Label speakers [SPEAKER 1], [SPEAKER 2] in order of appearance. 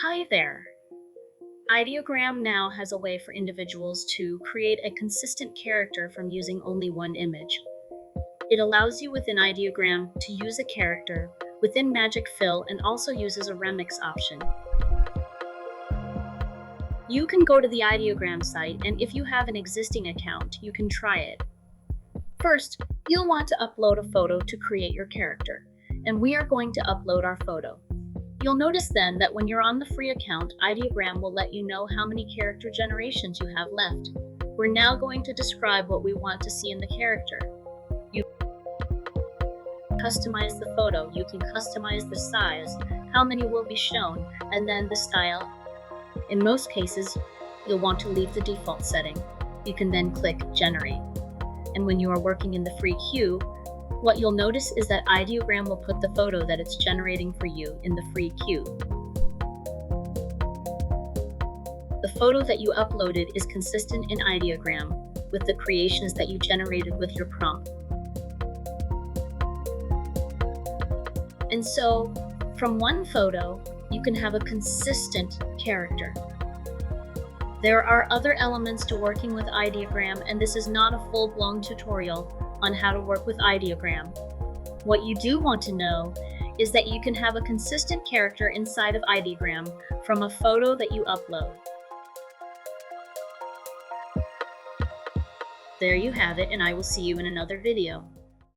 [SPEAKER 1] Hi there. Ideogram now has a way for individuals to create a consistent character from using only one image. It allows you within Ideogram to use a character within Magic Fill and also uses a remix option. You can go to the Ideogram site, and if you have an existing account, you can try it. First, you'll want to upload a photo to create your character, and we are going to upload our photo. You'll notice then that when you're on the free account, Ideogram will let you know how many character generations you have left. We're now going to describe what we want to see in the character. You customize the photo, you can customize the size, how many will be shown, and then the style. In most cases, you'll want to leave the default setting. You can then click Generate. And when you are working in the free queue, what you'll notice is that Ideogram will put the photo that it's generating for you in the free queue. The photo that you uploaded is consistent in Ideogram with the creations that you generated with your prompt. And so, from one photo, you can have a consistent character. There are other elements to working with Ideogram, and this is not a full-blown tutorial on how to work with Ideogram. What you do want to know is that you can have a consistent character inside of Ideogram from a photo that you upload. There you have it, and I will see you in another video.